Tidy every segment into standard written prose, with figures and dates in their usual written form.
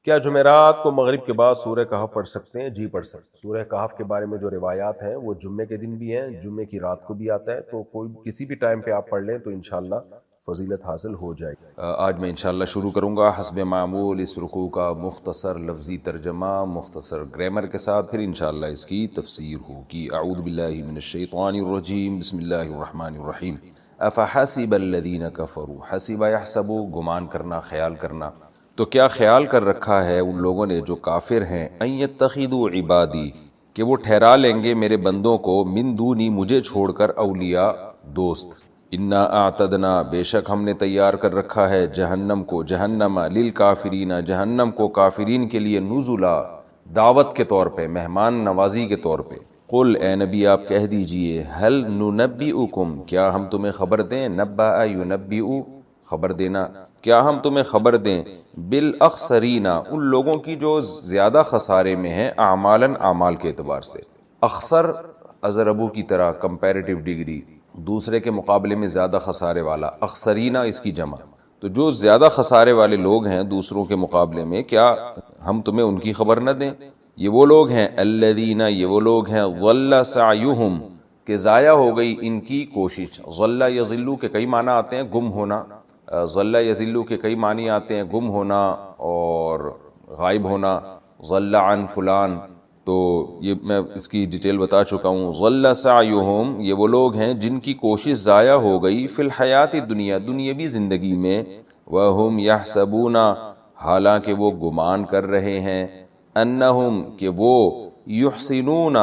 کیا جمعرات کو مغرب کے بعد سورہ کہف پڑھ سکتے ہیں؟ جی پڑھ سکتے ہیں۔ سورہ کہف کے بارے میں جو روایات ہیں وہ جمعے کے دن بھی ہیں، جمعے کی رات کو بھی آتا ہے، تو کوئی کسی بھی ٹائم پہ آپ پڑھ لیں تو انشاءاللہ فضیلت حاصل ہو جائے گی۔ آج میں انشاءاللہ شروع کروں گا حسب معمول اس رکوع کا مختصر لفظی ترجمہ مختصر گرامر کے ساتھ، پھر انشاءاللہ اس کی تفسیر ہوگی۔ اعوذ باللہ من الشیطان الرجیم، بسم اللہ الرحمن الرحیم۔ افحسب الذین کفروا، حسب یحسب گمان کرنا، خیال کرنا، تو کیا خیال کر رکھا ہے ان لوگوں نے جو کافر ہیں، ان یتخذوا عبادی، کہ وہ ٹھہرا لیں گے میرے بندوں کو، من دونی مجھے چھوڑ کر، اولیاء دوست۔ انا اعتدنا، بے شک ہم نے تیار کر رکھا ہے جہنم کو، جہنم للکافرین، جہنم کو کافرین کے لیے، نزلا دعوت کے طور پہ، مہمان نوازی کے طور پہ۔ قل اے نبی آپ کہہ دیجئے، هل ننبئکم، کیا ہم تمہیں خبر دیں، نبأ ینبئ خبر دینا، کیا ہم تمہیں خبر دیں، بالاخسرین ان لوگوں کی جو زیادہ خسارے میں ہیں، اعمالاً اعمال کے اعتبار سے۔ اخسر ازربو کی طرح کمپیریٹیو ڈگری، دوسرے کے مقابلے میں زیادہ خسارے والا، اخسرین اس کی جمع، تو جو زیادہ خسارے والے لوگ ہیں دوسروں کے مقابلے میں، کیا ہم تمہیں ان کی خبر نہ دیں؟ یہ وہ لوگ ہیں، الذین، یہ وہ لوگ ہیں، ضل سعیہم، کہ ضائع ہو گئی ان کی کوشش۔ ضل یضل کے کئی معنی آتے ہیں، گم ہونا، ضل یضل کے کئی معنی آتے ہیں، گم ہونا اور غائب ہونا، ضل عن فلان، تو یہ میں اس کی ڈیٹیل بتا چکا ہوں۔ ضل سعیہم، یہ وہ لوگ ہیں جن کی کوشش ضائع ہو گئی، فی الحیات الدنیا، دنیاوی زندگی میں، وہم یحسبون، حالانکہ وہ گمان کر رہے ہیں، انہم، کہ وہ، یحسنون،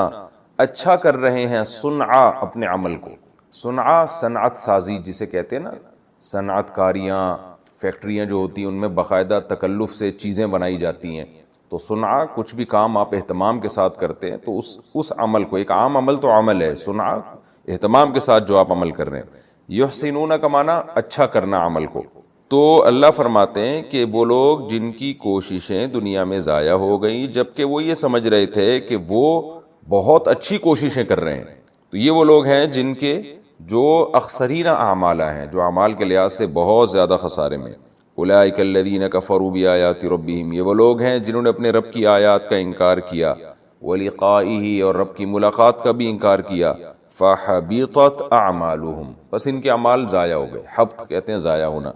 اچھا کر رہے ہیں، صنعا، اپنے عمل کو۔ صنعا صنعت سازی جسے کہتے ہیں نا، صنعت کاریاں، فیکٹریاں جو ہوتی ہیں ان میں باقاعدہ تکلف سے چیزیں بنائی جاتی ہیں، تو صنعا کچھ بھی کام آپ اہتمام کے ساتھ کرتے ہیں تو اس عمل کو، ایک عام عمل تو عمل ہے، صنعا اہتمام کے ساتھ جو آپ عمل کر رہے ہیں۔ یحسنون کا معنی اچھا کرنا عمل کو۔ تو اللہ فرماتے ہیں کہ وہ لوگ جن کی کوششیں دنیا میں ضائع ہو گئیں، جبکہ وہ یہ سمجھ رہے تھے کہ وہ بہت اچھی کوششیں کر رہے ہیں، تو یہ وہ لوگ ہیں جن کے جو اخسرین اعمال ہیں، جو اعمال کے لحاظ سے بہت زیادہ خسارے میں۔ اولئک الذین کفروا بآیات ربہم، یہ وہ لوگ ہیں جنہوں نے اپنے رب کی آیات کا انکار کیا، ولقائہ، اور رب کی ملاقات کا بھی انکار کیا، فحبطت اعمالہم، بس ان کے اعمال ضائع ہو گئے، حبط کہتے ہیں ضائع ہونا۔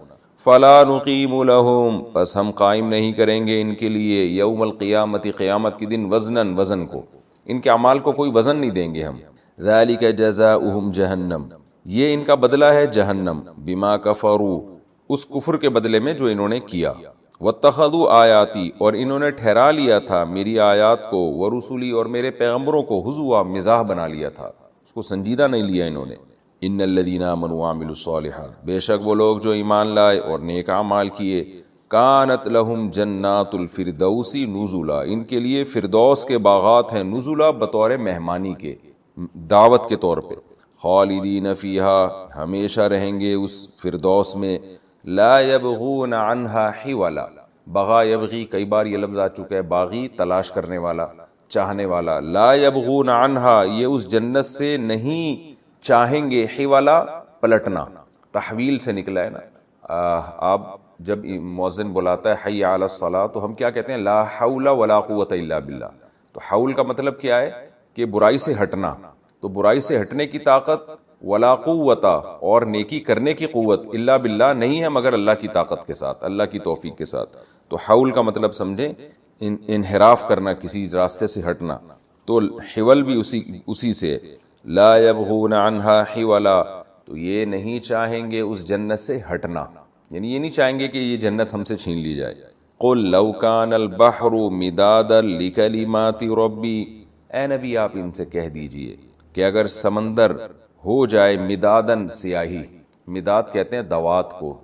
فلا نقیم لہم، بس ہم قائم نہیں کریں گے ان کے لیے، یوم القیامت، قیامت کے دن، وزناً، وزن کو، ان کے اعمال کو کوئی وزن نہیں دیں گے ہم۔ ذالک جزاؤہم جہنم، یہ ان کا بدلہ ہے جہنم، بما کفروا، اس کفر کے بدلے میں جو انہوں نے کیا، واتخذوا آیاتی، اور انہوں نے ٹھہرا لیا تھا میری آیات کو، ورسلی، اور میرے پیغمبروں کو، ہزوا، مزاح بنا لیا تھا، اس کو سنجیدہ نہیں لیا انہوں نے۔ ان الذین آمنوا وعملوا الصالحات، بے شک وہ لوگ جو ایمان لائے اور نیک اعمال کیے، کانت لہم جنات الفردوس نزلا، ان کے لیے فردوس کے باغات ہیں، نزلا بطور مہمانی کے، دعوت کے طور پہ، خالدین فیہا، ہمیشہ رہیں گے اس فردوس میں، لا یبغون عنہا حولا، بغا یبغی کئی بار یہ لفظ آ چکا ہے، باغی تلاش کرنے والا، چاہنے والا، لا یبغون عنہا، یہ اس جنت سے نہیں چاہیں گے، حولا پلٹنا، تحویل سے نکلا ہے نا۔ آپ جب مؤذن بلاتا ہے حی علی الصلاۃ تو ہم کیا کہتے ہیں، لا حول ولا قوت الا باللہ، تو حول کا مطلب کیا ہے کہ برائی سے ہٹنا، تو برائی سے ہٹنے کی طاقت، ولا قوت، اور نیکی کرنے کی قوت، الا باللہ نہیں ہے مگر اللہ کی طاقت کے ساتھ، اللہ کی توفیق کے ساتھ۔ تو حول کا مطلب سمجھیں انحراف کرنا، کسی راستے سے ہٹنا، تو حول بھی اسی سے، لا یبغون عنہا حولا، تو یہ نہیں چاہیں گے اس جنت سے ہٹنا، یعنی یہ نہیں چاہیں گے کہ یہ جنت ہم سے چھین لی جائے۔ قل لو کان البحر مدادا لکلمات ربی، اے نبی آپ ان سے کہہ دیجئے کہ اگر سمندر ہو جائے مدادن، سیاہی، مداد کہتے ہیں دوات کو،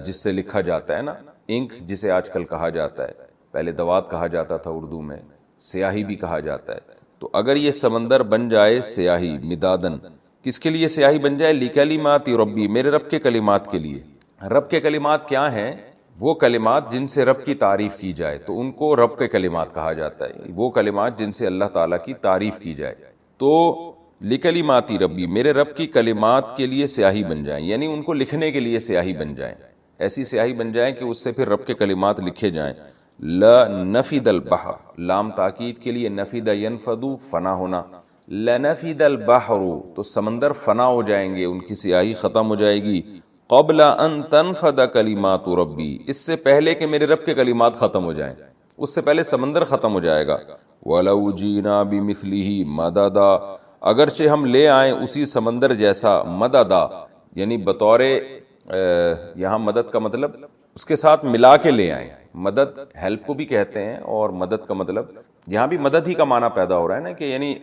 جس سے لکھا جاتا ہے نا، انک جسے آج کل کہا جاتا ہے، پہلے دوات کہا جاتا تھا اردو میں، سیاہی بھی کہا جاتا ہے، تو اگر یہ سمندر بن جائے سیاہی، مدادن، کس کے لیے سیاہی بن جائے، لکلمات ربی، میرے رب کے کلمات کے لیے۔ رب کے کلمات کیا ہیں؟ وہ کلمات جن سے رب کی تعریف کی جائے تو ان کو رب کے کلمات کہا جاتا ہے، وہ کلمات جن سے اللہ تعالیٰ کی تعریف کی جائے، تو لکلماتی ربی، میرے رب کی کلمات کے لیے سیاہی بن جائیں، یعنی ان کو لکھنے کے لیے سیاہی بن جائیں، ایسی سیاہی بن جائیں کہ اس سے پھر رب کے کلمات لکھے جائیں۔ لنفد البحر، لام تاکید کے لیے، نفد ینفد فنا ہونا، لنفد البحر تو سمندر فنا ہو جائیں گے، ان کی سیاہی ختم ہو جائے گی، قبل ان تنفد کلمات ربی، اس سے پہلے کہ میرے رب کے کلمات ختم ہو جائیں، اس سے پہلے سمندر ختم ہو جائے گا۔ وَلَوْ جِئْنَا بِمِثْلِهِ مَدَدًا، اگرچہ ہم لے آئیں اسی سمندر جیسا، مددا یعنی بطور یہاں مدد کا مطلب اس کے ساتھ ملا کے لے آئیں، مدد ہیلپ کو بھی کہتے ہیں، اور مدد کا مطلب یہاں بھی مدد ہی کا معنی پیدا ہو رہا ہے نا، کہ یعنی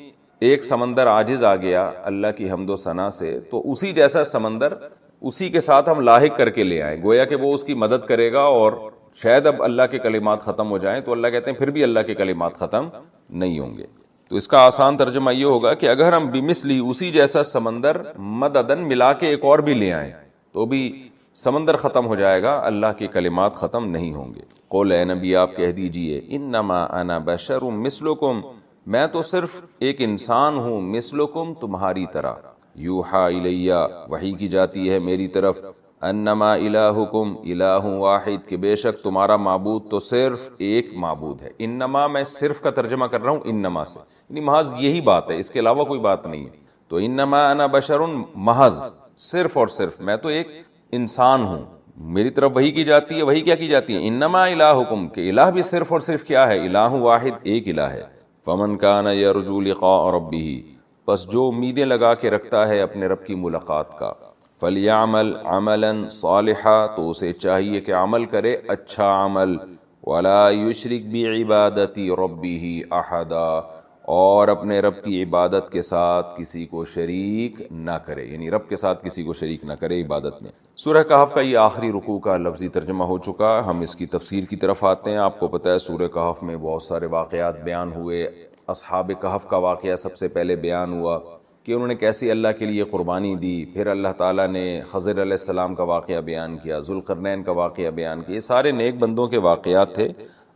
ایک سمندر عاجز آ گیا اللہ کی حمد و ثنا سے، تو اسی جیسا سمندر اسی کے ساتھ ہم لاحق کر کے لے آئیں، گویا کہ وہ اس کی مدد کرے گا، اور شاید اب اللہ کے کلمات ختم ہو جائیں تو اللہ کہتے ہیں پھر بھی اللہ کے کلمات ختم نہیں ہوں گے۔ تو اس کا آسان ترجمہ یہ ہوگا کہ اگر ہم بمثلی اسی جیسا سمندر مددن ملا کے ایک اور بھی لے آئیں تو بھی سمندر ختم ہو جائے گا، اللہ کے کلمات ختم نہیں ہوں گے۔ قول اے نبی آپ کہہ دیجئے انما انا بشر مثلکم، میں تو صرف ایک انسان ہوں، مثلکم تمہاری طرح، یوحا الیہ وحی کی جاتی ہے میری طرف، انما الہکم الہ واحد کہ بے شک تمہارا معبود تو صرف ایک معبود ہے۔ انما میں صرف کا ترجمہ کر رہا ہوں انما سے، یعنی محض یہی بات ہے، اس کے علاوہ کوئی بات نہیں ہے۔ تو انما انا بشر محض صرف اور صرف میں تو ایک انسان ہوں، میری طرف وحی کی جاتی ہے۔ وحی کیا کی جاتی ہے؟ انما الہکم کہ الہ بھی صرف اور صرف کیا ہے؟ الہ واحد، ایک الہ ہے۔ فمن کان یرجو لقاء ربہ پس جو امیدیں لگا کے رکھتا ہے اپنے رب کی ملاقات کا، فلیعمل عملا صالحا تو اسے چاہیے کہ عمل کرے اچھا عمل، ولا یشرک بعبادت ربہ احدا اور اپنے رب کی عبادت کے ساتھ کسی کو شریک نہ کرے، یعنی رب کے ساتھ کسی کو شریک نہ کرے عبادت میں۔ سورہ کہف کا یہ آخری رکوع کا لفظی ترجمہ ہو چکا، ہم اس کی تفسیر کی طرف آتے ہیں۔ آپ کو پتہ ہے سورہ کہف میں بہت سارے واقعات بیان ہوئے، اصحاب کہف کا واقعہ سب سے پہلے بیان ہوا کہ انہوں نے کیسی اللہ کے لیے قربانی دی، پھر اللہ تعالیٰ نے خضر علیہ السلام کا واقعہ بیان کیا، ذوالقرنین کا واقعہ بیان کیا، یہ سارے نیک بندوں کے واقعات تھے۔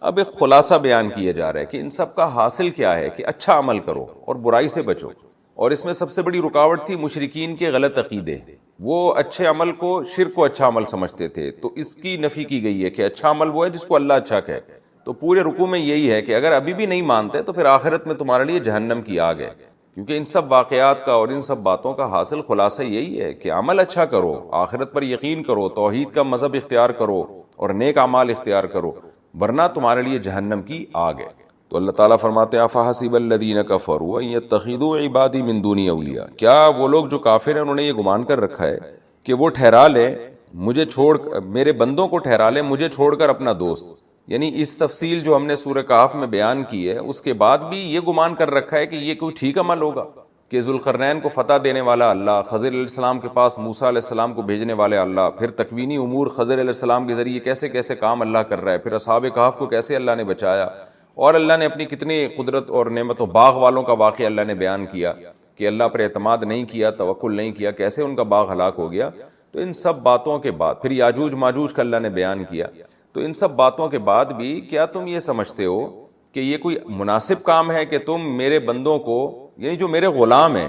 اب ایک خلاصہ بیان کیا جا رہا ہے کہ ان سب کا حاصل کیا ہے، کہ اچھا عمل کرو اور برائی سے بچو، اور اس میں سب سے بڑی رکاوٹ تھی مشرکین کے غلط عقیدے، وہ اچھے عمل کو، شرک کو اچھا عمل سمجھتے تھے، تو اس کی نفی کی گئی ہے کہ اچھا عمل وہ ہے جس کو اللہ اچھا کہے۔ تو پورے رکوع میں یہی ہے کہ اگر ابھی بھی نہیں مانتے تو پھر آخرت میں تمہارے لیے جہنم کی آگ ہے، کیونکہ ان سب واقعات کا اور ان سب باتوں کا حاصل خلاصہ یہی ہے کہ عمل اچھا کرو، آخرت پر یقین کرو، توحید کا مذہب اختیار کرو اور نیک اعمال اختیار کرو، ورنہ تمہارے لیے جہنم کی آگ ہے۔ تو اللہ تعالیٰ فرماتے ہیں افحسب الذین کفروا ان یتخذوا عبادی من دونی اولیاء، کیا وہ لوگ جو کافر ہیں انہوں نے یہ گمان کر رکھا ہے کہ وہ ٹھہرا لیں مجھے چھوڑ، میرے بندوں کو ٹھہرا لیں مجھے چھوڑ کر اپنا دوست، یعنی اس تفصیل جو ہم نے سورہ کہف میں بیان کی ہے اس کے بعد بھی یہ گمان کر رکھا ہے کہ یہ کوئی ٹھیک عمل ہوگا کہ ذوالقرنین کو فتح دینے والا اللہ، خضر علیہ السلام کے پاس موسیٰ علیہ السلام کو بھیجنے والے اللہ، پھر تکوینی امور خضر علیہ السلام کے ذریعے کیسے کیسے کام اللہ کر رہا ہے، پھر اصحاب کہف کو کیسے اللہ نے بچایا، اور اللہ نے اپنی کتنی قدرت اور نعمت و باغ والوں کا واقعہ اللہ نے بیان کیا کہ اللہ پر اعتماد نہیں کیا، توکل نہیں کیا، کیسے ان کا باغ ہلاک ہو گیا۔ تو ان سب باتوں کے بعد پھر یاجوج ماجوج کا اللہ نے بیان کیا، تو ان سب باتوں کے بعد بھی کیا تم یہ سمجھتے ہو کہ یہ کوئی مناسب کام ہے کہ تم میرے بندوں کو، یعنی جو میرے غلام ہیں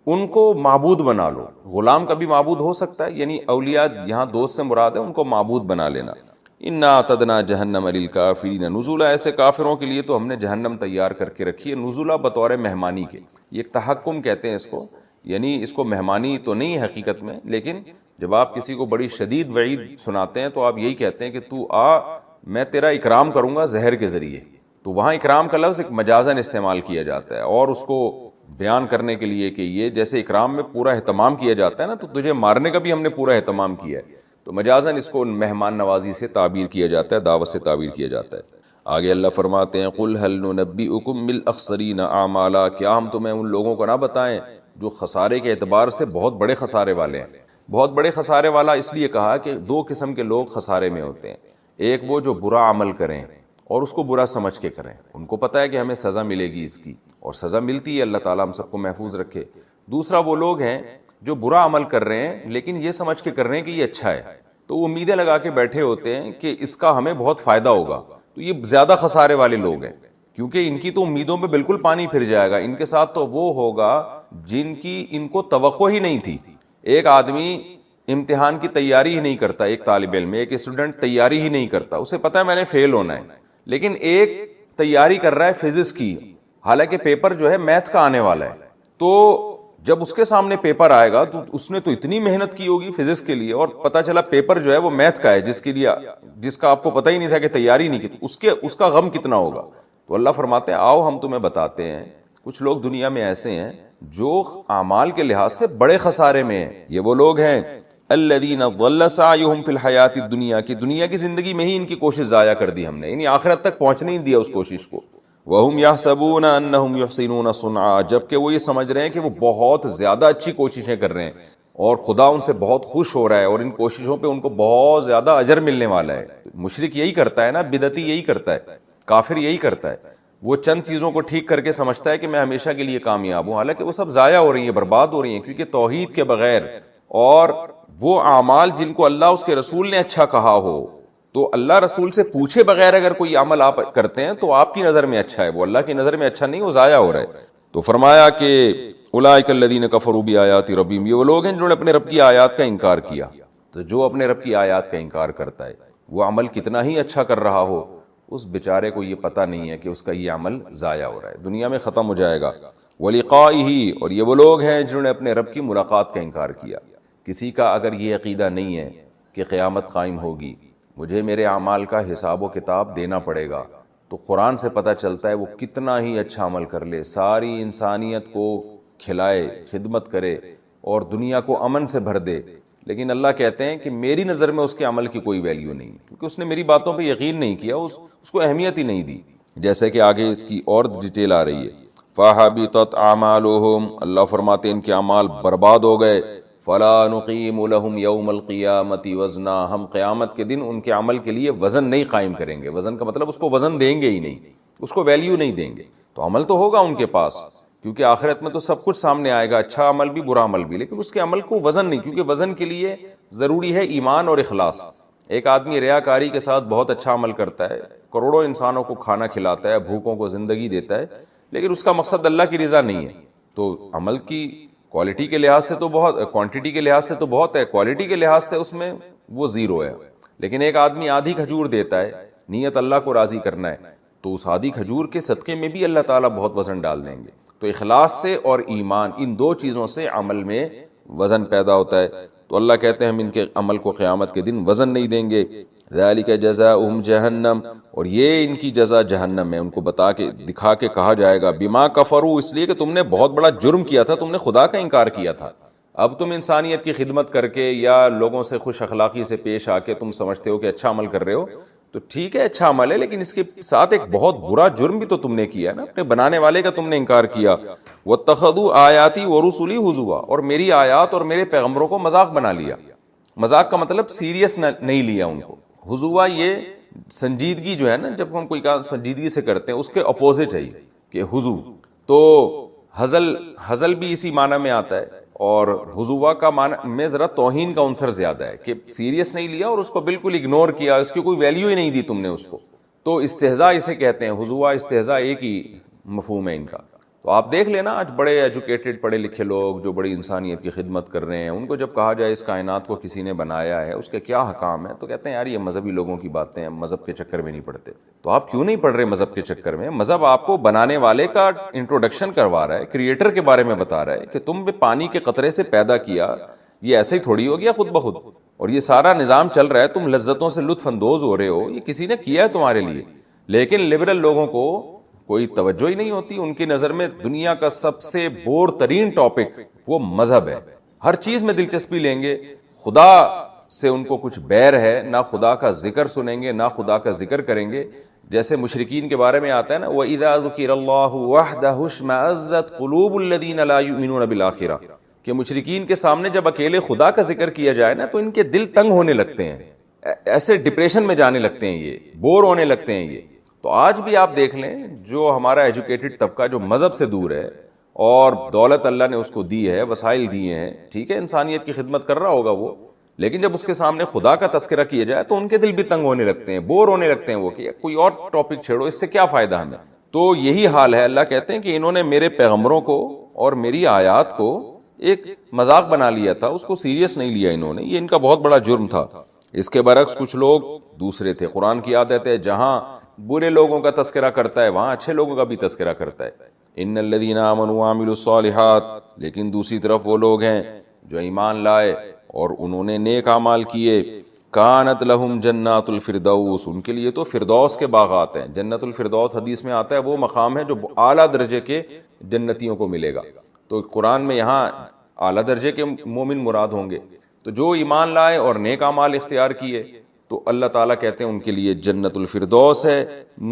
ان کو معبود بنا لو؟ غلام کا بھی معبود ہو سکتا ہے، یعنی اولیاء یہاں دوست سے مراد ہے، ان کو معبود بنا لینا۔ انا اعتدنا جہنم للکافرین نزلا، ایسے کافروں کے لیے تو ہم نے جہنم تیار کر کے رکھی ہے، نزلا بطور مہمانی کے، یہ ایک تحکم کہتے ہیں اس کو، یعنی اس کو مہمانی تو نہیں ہے حقیقت میں، لیکن جب آپ کسی کو بڑی شدید وعید سناتے ہیں تو آپ یہی کہتے ہیں کہ تو آ میں تیرا اکرام کروں گا زہر کے ذریعے، تو وہاں اکرام کا لفظ ایک مجازن استعمال کیا جاتا ہے، اور اس کو بیان کرنے کے لیے کہ یہ جیسے اکرام میں پورا اہتمام کیا جاتا ہے نا، تو تجھے مارنے کا بھی ہم نے پورا اہتمام کیا ہے، تو مجازن اس کو مہمان نوازی سے تعبیر کیا جاتا ہے، دعوت سے تعبیر کیا جاتا ہے۔ آگے اللہ فرماتے ہیں قل هل ننبئکم بالاخسرین اعمالا، کیا ہم تمہیں ان لوگوں کو نہ بتائیں جو خسارے کے اعتبار سے بہت بڑے خسارے والے ہیں۔ بہت بڑے خسارے والا اس لیے کہا کہ دو قسم کے لوگ خسارے میں ہوتے ہیں، ایک وہ جو برا عمل کریں اور اس کو برا سمجھ کے کریں، ان کو پتہ ہے کہ ہمیں سزا ملے گی اس کی، اور سزا ملتی ہے، اللہ تعالیٰ ہم سب کو محفوظ رکھے۔ دوسرا وہ لوگ ہیں جو برا عمل کر رہے ہیں لیکن یہ سمجھ کے کر رہے ہیں کہ یہ اچھا ہے، تو وہ امیدیں لگا کے بیٹھے ہوتے ہیں کہ اس کا ہمیں بہت فائدہ ہوگا، تو یہ زیادہ خسارے والے لوگ ہیں، کیونکہ ان کی تو امیدوں پہ بالکل پانی پھر جائے گا۔ ان کے ساتھ تو وہ ہوگا جن کی ان کو توقع ہی نہیں تھی۔ ایک آدمی امتحان کی تیاری ہی نہیں کرتا، ایک طالب علم، ایک اسٹوڈنٹ تیاری ہی نہیں کرتا، اسے پتہ ہے میں نے فیل ہونا ہے، لیکن ایک تیاری کر رہا ہے فزکس کی، حالانکہ پیپر جو ہے میتھ کا آنے والا ہے، تو جب اس کے سامنے پیپر آئے گا تو اس نے تو اتنی محنت کی ہوگی فزکس کے لیے، اور پتا چلا پیپر جو ہے وہ میتھ کا ہے جس کا آپ کو پتہ ہی نہیں تھا کہ تیاری نہیں کی، اس کا غم کتنا ہوگا۔ تو اللہ فرماتے ہیں آؤ ہم تمہیں بتاتے ہیں، کچھ لوگ دنیا میں ایسے ہیں جو اعمال کے لحاظ سے بڑے خسارے میں ہیں۔ یہ وہ لوگ ہیں الذین ضل سعیہم فی الحیات الدنیا، کی دنیا کی زندگی میں ہی ان کی کوشش ضائع کر دی ہم نے، یعنی آخرت تک پہنچنے نہیں دیا اس کوشش کو۔ وَهُمْ يَحْسَبُونَ أَنَّهُمْ يُحْسِنُونَ صُنْعًا، جبکہ وہ یہ سمجھ رہے ہیں کہ وہ بہت زیادہ اچھی کوششیں کر رہے ہیں اور خدا ان سے بہت خوش ہو رہا ہے اور ان کوششوں پہ ان کو بہت زیادہ اجر ملنے والا ہے۔ مشرک یہی کرتا ہے نا، بدعتی یہی کرتا ہے، کافر یہی کرتا ہے، وہ چند چیزوں کو ٹھیک کر کے سمجھتا ہے کہ میں ہمیشہ کے لیے کامیاب ہوں، حالانکہ وہ سب ضائع ہو رہی ہیں، برباد ہو رہی ہیں، کیونکہ توحید کے بغیر اور وہ اعمال جن کو اللہ اس کے رسول نے اچھا کہا ہو، تو اللہ رسول سے پوچھے بغیر اگر کوئی عمل آپ کرتے ہیں تو آپ کی نظر میں اچھا ہے، وہ اللہ کی نظر میں اچھا نہیں، وہ ضائع ہو رہا ہے۔ تو فرمایا کہ اولئک الذین کفروا بآیات ربہم، یہ وہ لوگ ہیں جنہوں نے اپنے رب کی آیات کا انکار کیا۔ تو جو اپنے رب کی آیات کا انکار کرتا ہے، وہ عمل کتنا ہی اچھا کر رہا ہو، اس بیچارے کو یہ پتہ نہیں ہے کہ اس کا یہ عمل ضائع ہو رہا ہے، دنیا میں ختم ہو جائے گا۔ وَلِقَائِهِ، اور یہ وہ لوگ ہیں جنہوں نے اپنے رب کی ملاقات کا انکار کیا۔ کسی کا اگر یہ عقیدہ نہیں ہے کہ قیامت قائم ہوگی، مجھے میرے اعمال کا حساب و کتاب دینا پڑے گا، تو قرآن سے پتہ چلتا ہے وہ کتنا ہی اچھا عمل کر لے، ساری انسانیت کو کھلائے، خدمت کرے اور دنیا کو امن سے بھر دے، لیکن اللہ کہتے ہیں کہ میری نظر میں اس کے عمل کی کوئی ویلیو نہیں، کیونکہ اس نے میری باتوں پہ یقین نہیں کیا، اس کو اہمیت ہی نہیں دی۔ جیسے کہ آگے اس کی اور ڈیٹیل آ رہی ہے، فَحَبِطَتْ أَعْمَالُهُمْ، اللہ فرماتے ہیں ان کے اعمال برباد ہو گئے، فَلَا نُقِيمُ لَهُمْ يَوْمَ الْقِيَامَةِ وَزْنًا، ہم قیامت کے دن ان کے عمل کے لیے وزن نہیں قائم کریں گے، وزن کا مطلب اس کو وزن دیں گے ہی نہیں، اس کو ویلیو نہیں دیں گے۔ تو عمل تو ہوگا ان کے پاس، کیونکہ آخرت میں تو سب کچھ سامنے آئے گا، اچھا عمل بھی برا عمل بھی، لیکن اس کے عمل کو وزن نہیں، کیونکہ وزن کے لیے ضروری ہے ایمان اور اخلاص۔ ایک آدمی ریاکاری کے ساتھ بہت اچھا عمل کرتا ہے، کروڑوں انسانوں کو کھانا کھلاتا ہے، بھوکوں کو زندگی دیتا ہے، لیکن اس کا مقصد اللہ کی رضا نہیں ہے، تو عمل کی کوالٹی کے لحاظ سے تو بہت، کوانٹٹی کے لحاظ سے تو بہت ہے، کوالٹی کے لحاظ سے اس میں وہ زیرو ہے۔ لیکن ایک آدمی آدھی کھجور دیتا ہے، نیت اللہ کو راضی کرنا ہے، تو اس آدھی کھجور کے صدقے میں بھی اللہ تعالیٰ بہت وزن ڈال دیں گے۔ تو اخلاص سے اور ایمان، ان دو چیزوں سے عمل میں وزن پیدا ہوتا ہے۔ تو اللہ کہتے ہیں ہم ان کے عمل کو قیامت کے دن وزن نہیں دیں گے۔ ذالک جزاؤہم جہنم، اور یہ ان کی جزا جہنم ہے، ان کو بتا کے دکھا کے کہا جائے گا، بما کفروا، اس لیے کہ تم نے بہت بڑا جرم کیا تھا، تم نے خدا کا انکار کیا تھا۔ اب تم انسانیت کی خدمت کر کے یا لوگوں سے خوش اخلاقی سے پیش آ کے تم سمجھتے ہو کہ اچھا عمل کر رہے ہو، تو ٹھیک ہے اچھا عمل ہے، لیکن اس کے ساتھ ایک بہت برا جرم بھی تو تم نے کیا ہے نا، اپنے بنانے والے کا تم نے انکار کیا۔ وَاتَّخَذُوا آیَاتِي وَرُسُلِي هُزُوًا، اور میری آیات اور میرے پیغمبروں کو مذاق بنا لیا۔ مذاق کا مطلب سیریس نہیں لیا ان کو۔ ہزوا یہ سنجیدگی جو ہے نا، جب ہم کوئی کام سنجیدگی سے کرتے ہیں، اس کے اپوزٹ ہے یہ کہ ہزو۔ تو ہزل بھی اسی معنی میں آتا ہے، اور ہزوا کا معنی میں ذرا توہین کا عنصر زیادہ ہے کہ سیریس نہیں لیا اور اس کو بالکل اگنور کیا، اس کی کوئی ویلیو ہی نہیں دی تم نے اس کو۔ تو استہزاء اسے کہتے ہیں، ہزوا استہزاء ایک ہی مفہوم ہے ان کا۔ تو آپ دیکھ لینا آج بڑے ایجوکیٹڈ پڑھے لکھے لوگ جو بڑی انسانیت کی خدمت کر رہے ہیں، ان کو جب کہا جائے اس کائنات کو کسی نے بنایا ہے، اس کے کیا حکام ہیں، تو کہتے ہیں یار یہ مذہبی لوگوں کی باتیں ہیں، مذہب کے چکر میں نہیں پڑتے۔ تو آپ کیوں نہیں پڑھ رہے مذہب کے چکر میں؟ مذہب آپ کو بنانے والے کا انٹروڈکشن کروا رہا ہے، کریٹر کے بارے میں بتا رہا ہے کہ تم پانی کے قطرے سے پیدا کیا، یہ ایسے ہی تھوڑی ہو گیا خود بخود، اور یہ سارا نظام چل رہا ہے، تم لذتوں سے لطف اندوز ہو رہے ہو، یہ کسی نے کیا ہے تمہارے لیے۔ لیکن لبرل لوگوں کو کوئی توجہ ہی نہیں ہوتی، ان کی نظر میں دنیا کا سب سے بور ترین ٹاپک وہ مذہب ہے، ہر چیز میں دلچسپی لیں گے، خدا سے ان کو کچھ بیر ہے، نہ خدا کا ذکر سنیں گے نہ خدا کا ذکر کریں گے۔ جیسے مشرکین کے بارے میں آتا ہے نا، وَإِذَا ذُكِرَ اللَّهُ وَحْدَهُ اشْمَأَزَّتْ قُلُوبُ الَّذِينَ لَا يُؤْمِنُونَ بِالْآخِرَةِ، کہ مشرکین کے سامنے جب اکیلے خدا کا ذکر کیا جائے نا تو ان کے دل تنگ ہونے لگتے ہیں، ایسے ڈپریشن میں جانے لگتے ہیں، یہ بور ہونے لگتے ہیں۔ یہ تو آج بھی آپ دیکھ لیں جو ہمارا ایجوکیٹڈ طبقہ جو مذہب سے دور ہے، اور دولت اللہ نے اس کو دی ہے، وسائل دیے ہیں، ٹھیک ہے انسانیت کی خدمت کر رہا ہوگا وہ، لیکن جب اس کے سامنے خدا کا تذکرہ کیا جائے تو ان کے دل بھی تنگ ہونے لگتے ہیں، بور ہونے لگتے ہیں وہ کہ کوئی اور ٹاپک چھیڑو، اس سے کیا فائدہ ہمیں۔ تو یہی حال ہے، اللہ کہتے ہیں کہ انہوں نے میرے پیغمبروں کو اور میری آیات کو ایک مذاق بنا لیا تھا، اس کو سیریس نہیں لیا انہوں نے، یہ ان کا بہت بڑا جرم تھا۔ اس کے برعکس کچھ لوگ دوسرے تھے۔ قرآن کی عادت ہے جہاں برے لوگوں کا تذکرہ کرتا ہے وہاں اچھے لوگوں کا بھی تذکرہ کرتا ہے. ان الذین آمنوا وعملوا الصالحات، لیکن دوسری طرف وہ لوگ ہیں جو ایمان لائے اور انہوں نے نیک اعمال کیے. کانت لہم جنات الفردوس، ان کے لیے تو فردوس کے باغات ہیں. جنت الفردوس حدیث میں آتا ہے وہ مقام ہے جو اعلیٰ درجے کے جنتیوں کو ملے گا. تو قرآن میں یہاں اعلیٰ درجے کے مومن مراد ہوں گے. تو جو ایمان لائے اور نیک اعمال اختیار کیے تو اللہ تعالیٰ کہتے ہیں ان کے لیے جنت الفردوس ہے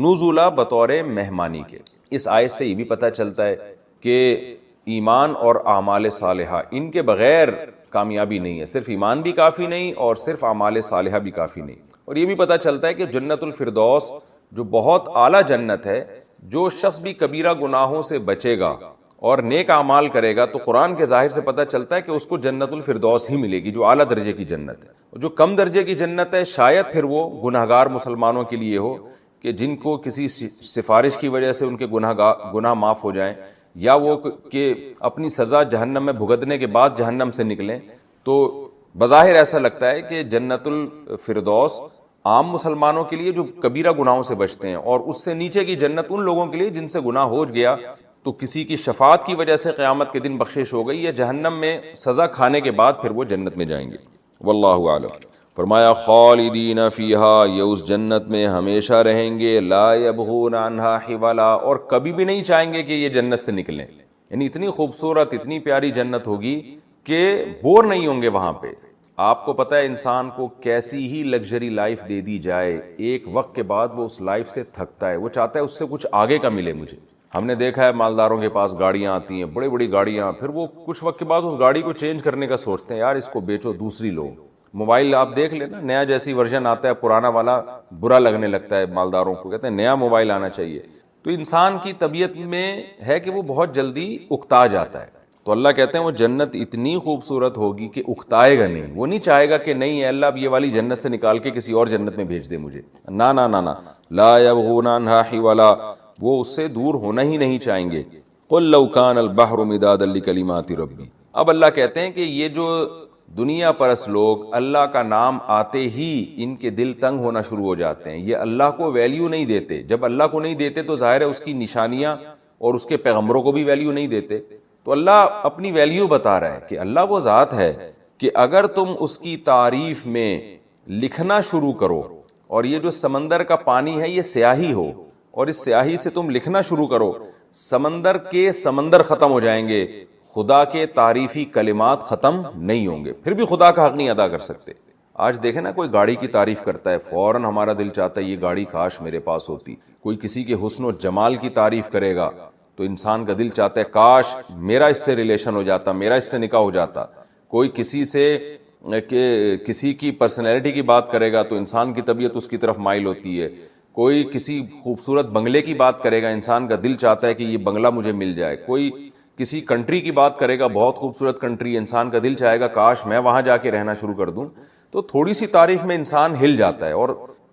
نزلا بطور مہمانی کے. اس آیت سے یہ بھی پتہ چلتا ہے کہ ایمان اور اعمال صالحہ ان کے بغیر کامیابی نہیں ہے. صرف ایمان بھی کافی نہیں اور صرف اعمال صالحہ بھی کافی نہیں. اور یہ بھی پتہ چلتا ہے کہ جنت الفردوس جو بہت اعلیٰ جنت ہے، جو شخص بھی کبیرہ گناہوں سے بچے گا اور نیک اعمال کرے گا تو قرآن کے ظاہر سے پتہ چلتا ہے کہ اس کو جنت الفردوس ہی ملے گی جو اعلیٰ درجے کی جنت ہے. جو کم درجے کی جنت ہے شاید پھر وہ گناہگار مسلمانوں کے لیے ہو کہ جن کو کسی سفارش کی وجہ سے ان کے گناہ معاف ہو جائیں، یا وہ کہ اپنی سزا جہنم میں بھگتنے کے بعد جہنم سے نکلیں. تو بظاہر ایسا لگتا ہے کہ جنت الفردوس عام مسلمانوں کے لیے جو کبیرہ گناہوں سے بچتے ہیں، اور اس سے نیچے کی جنت ان لوگوں کے لیے جن سے گناہ ہو گیا تو کسی کی شفاعت کی وجہ سے قیامت کے دن بخشش ہو گئی، یا جہنم میں سزا کھانے کے بعد پھر وہ جنت میں جائیں گے. واللہ اعلم. فرمایا خالدین فیہا، یہ اس جنت میں ہمیشہ رہیں گے. لا یبغون عنہا حولا، اور کبھی بھی نہیں چاہیں گے کہ یہ جنت سے نکلیں. یعنی اتنی خوبصورت اتنی پیاری جنت ہوگی کہ بور نہیں ہوں گے وہاں پہ. آپ کو پتہ ہے انسان کو کیسی ہی لگژری لائف دے دی جائے، ایک وقت کے بعد وہ اس لائف سے تھکتا ہے، وہ چاہتا ہے اس سے کچھ آگے کا ملے مجھے. ہم نے دیکھا ہے مالداروں کے پاس گاڑیاں آتی ہیں، بڑی بڑی گاڑیاں، پھر وہ کچھ وقت کے بعد اس گاڑی کو چینج کرنے کا سوچتے ہیں، یار اس کو بیچو دوسری لو. موبائل آپ دیکھ لینا، نیا جیسی ورژن آتا ہے پرانا والا برا لگنے لگتا ہے مالداروں کو، کہتے ہیں نیا موبائل آنا چاہیے. تو انسان کی طبیعت میں ہے کہ وہ بہت جلدی اکتا جاتا ہے. تو اللہ کہتے ہیں وہ جنت اتنی خوبصورت ہوگی کہ اکتائے گا نہیں. وہ نہیں چاہے گا کہ نہیں اے اللہ اب یہ والی جنت سے نکال کے کسی اور جنت میں بھیج دے مجھے. نا نا نا نا، لا یبغون عنہا حولا، وہ اس سے دور ہونا ہی نہیں چاہیں گے. قل لو کان البحر مدادا لکلمات ربی. اب اللہ کہتے ہیں کہ یہ جو دنیا پرست لوگ اللہ کا نام آتے ہی ان کے دل تنگ ہونا شروع ہو جاتے ہیں. یہ اللہ کو ویلیو نہیں دیتے. جب اللہ کو نہیں دیتے تو ظاہر ہے اس کی نشانیاں اور اس کے پیغمبروں کو بھی ویلیو نہیں دیتے. تو اللہ اپنی ویلیو بتا رہا ہے کہ اللہ وہ ذات ہے کہ اگر تم اس کی تعریف میں لکھنا شروع کرو، اور یہ جو سمندر کا پانی ہے یہ سیاہی ہو اور اس سیاہی سے تم لکھنا شروع کرو، سمندر کے سمندر ختم ہو جائیں گے، خدا کے تعریفی کلمات ختم نہیں ہوں گے، پھر بھی خدا کا حق نہیں ادا کر سکتے. آج دیکھیں نا، کوئی گاڑی کی تعریف کرتا ہے فوراً ہمارا دل چاہتا ہے یہ گاڑی کاش میرے پاس ہوتی. کوئی کسی کے حسن و جمال کی تعریف کرے گا تو انسان کا دل چاہتا ہے کاش میرا اس سے ریلیشن ہو جاتا، میرا اس سے نکاح ہو جاتا. کوئی کسی کی پرسنالٹی کی بات کرے گا تو انسان کی طبیعت اس کی طرف مائل ہوتی ہے. کوئی کسی خوبصورت بنگلے کی بات کرے گا، انسان کا دل چاہتا ہے کہ یہ بنگلہ مجھے مل جائے. کوئی کسی کنٹری کی بات کرے گا، بہت خوبصورت کنٹری، انسان کا دل چاہے گا کاش میں وہاں جا کے رہنا شروع کر دوں. تو تھوڑی سی تعریف میں انسان ہل جاتا ہے اور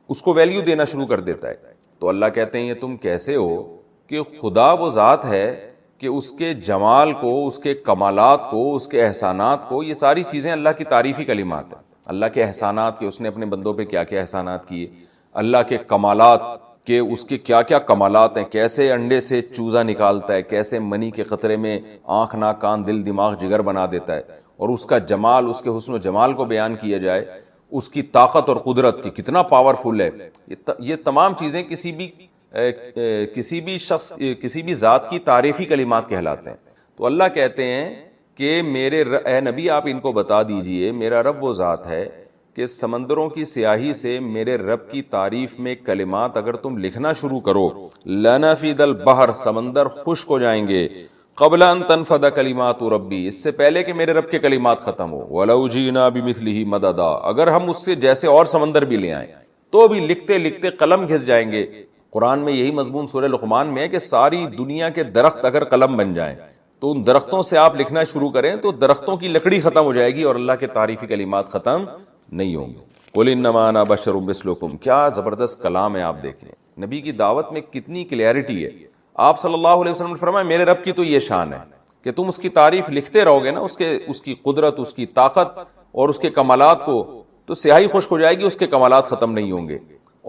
اس کو ویلیو دینا شروع کر دیتا ہے. تو اللہ کہتے ہیں یہ تم کیسے ہو کہ خدا وہ ذات ہے کہ اس کے جمال کو، اس کے کمالات کو، اس کے احسانات کو، یہ ساری چیزیں اللہ کی تعریفی کلمات ہیں. اللہ کے احسانات کہ اس نے اپنے بندوں پہ کیا کیا احسانات کیے، اللہ کے کمالات کہ اس کے کیا کیا کمالات ہیں، کیسے انڈے سے چوزا نکالتا ہے، کیسے منی کے قطرے میں آنکھ ناک کان دل دماغ جگر بنا دیتا ہے، اور اس کا جمال، اس کے حسن و جمال کو بیان کیا جائے، اس کی طاقت اور قدرت کی کتنا پاورفل ہے. یہ تمام چیزیں کسی بھی شخص، کسی بھی ذات کی تعریفی کلمات کہلاتے ہیں. تو اللہ کہتے ہیں کہ اے نبی آپ ان کو بتا دیجئے میرا رب وہ ذات ہے کہ سمندروں کی سیاہی سے میرے رب کی تعریف میں کلمات اگر تم لکھنا شروع کرو، لنفد البحر، سمندر خشک ہو جائیں گے، قبل ان تنفد کلمات ربی، اس سے پہلے کہ میرے رب کے کلمات ختم ہو. ولو جینا بمثلہ مددا، اگر ہم اس سے جیسے اور سمندر بھی لے آئیں تو بھی لکھتے لکھتے قلم گھس جائیں گے. قرآن میں یہی مضمون سورہ لقمان میں ہے کہ ساری دنیا کے درخت اگر قلم بن جائیں تو ان درختوں سے آپ لکھنا شروع کریں تو درختوں کی لکڑی ختم ہو جائے گی اور اللہ کے تعریفی کلمات ختم نہیں ہوں گے. قل انما انا بشر مثلکم، کیا زبردست کلام ہے. آپ دیکھیں نبی کی دعوت میں کتنی کلیئرٹی ہے. آپ صلی اللہ علیہ وسلم نے فرمایا میرے رب کی تو یہ شان ہے کہ تم اس کی تعریف لکھتے رہو گے نا، اس کی قدرت، اس کی طاقت اور اس کے کمالات کو، تو سیاہی خشک ہو جائے گی، اس کے کمالات ختم نہیں ہوں گے.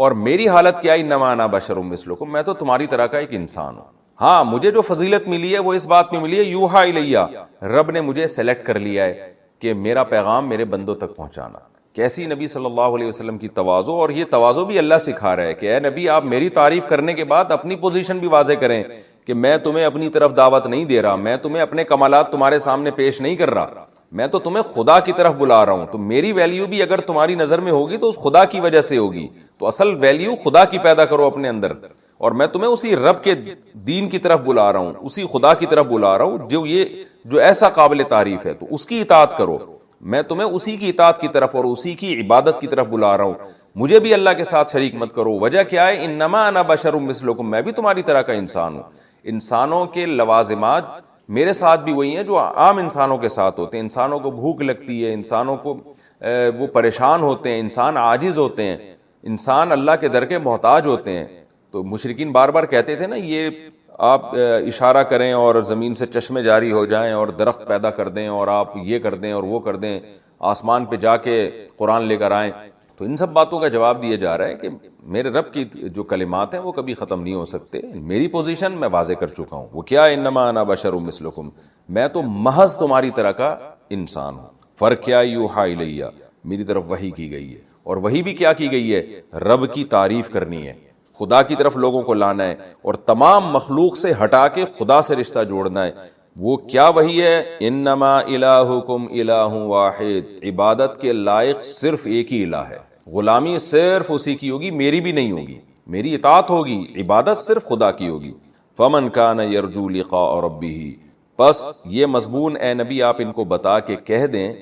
اور میری حالت کیا ہے، انما انا بشر مثلکم، میں تو تمہاری طرح کا ایک انسان ہوں. ہاں مجھے جو فضیلت ملی ہے وہ اس بات میں ملی ہے، یوحا الیہ، رب نے مجھے سلیکٹ کر لیا ہے کہ میرا پیغام میرے بندوں تک پہنچانا. کیسی نبی صلی اللہ علیہ وسلم کی تواضع، اور یہ تواضع بھی اللہ سکھا رہا ہے کہ اے نبی آپ میری تعریف کرنے کے بعد اپنی پوزیشن بھی واضح کریں کہ میں تمہیں اپنی طرف دعوت نہیں دے رہا، میں تمہیں اپنے کمالات تمہارے سامنے پیش نہیں کر رہا، میں تو تمہیں خدا کی طرف بلا رہا ہوں. تو میری ویلیو بھی اگر تمہاری نظر میں ہوگی تو اس خدا کی وجہ سے ہوگی. تو اصل ویلیو خدا کی پیدا کرو اپنے اندر، اور میں تمہیں اسی رب کے دین کی طرف بلا رہا ہوں، اسی خدا کی طرف بلا رہا ہوں جو ایسا قابل تعریف ہے، تو اس کی اطاعت کرو. میں تمہیں اسی کی اطاعت کی طرف اور اسی کی عبادت کی طرف بلا رہا ہوں. مجھے بھی اللہ کے ساتھ شریک مت کرو. وجہ کیا ہے، انما انا بشر مثلکم، میں بھی تمہاری طرح کا انسان ہوں. انسانوں کے لوازمات میرے ساتھ بھی وہی ہیں جو عام انسانوں کے ساتھ ہوتے ہیں. انسانوں کو بھوک لگتی ہے، انسانوں کو وہ پریشان ہوتے ہیں، انسان عاجز ہوتے ہیں، انسان اللہ کے در کے محتاج ہوتے ہیں. تو مشرکین بار بار کہتے تھے نا، یہ آپ اشارہ کریں اور زمین سے چشمے جاری ہو جائیں اور درخت پیدا کر دیں اور آپ یہ کر دیں اور وہ کر دیں، آسمان پہ جا کے قرآن لے کر آئیں. تو ان سب باتوں کا جواب دیا جا رہا ہے کہ میرے رب کی جو کلمات ہیں وہ کبھی ختم نہیں ہو سکتے. میری پوزیشن میں واضح کر چکا ہوں. وہ کیا، انما انا بشر مثلکم، میں تو محض تمہاری طرح کا انسان ہوں. فرق کیا، یوحا الیہ، میری طرف وحی کی گئی ہے. اور وحی بھی کیا کی گئی ہے، رب کی تعریف کرنی ہے، خدا کی طرف لوگوں کو لانا ہے اور تمام مخلوق سے ہٹا کے خدا سے رشتہ جوڑنا ہے. وہ کیا وہی ہے، انما الہکم الہ واحد، عبادت کے لائق صرف ایک ہی الہ ہے، غلامی صرف اسی کی ہوگی، میری بھی نہیں ہوگی، میری اطاعت ہوگی، عبادت صرف خدا کی ہوگی. فمن کان یرجو لقاء ربہ، بس یہ مضمون اے نبی آپ ان کو بتا کے کہہ دیں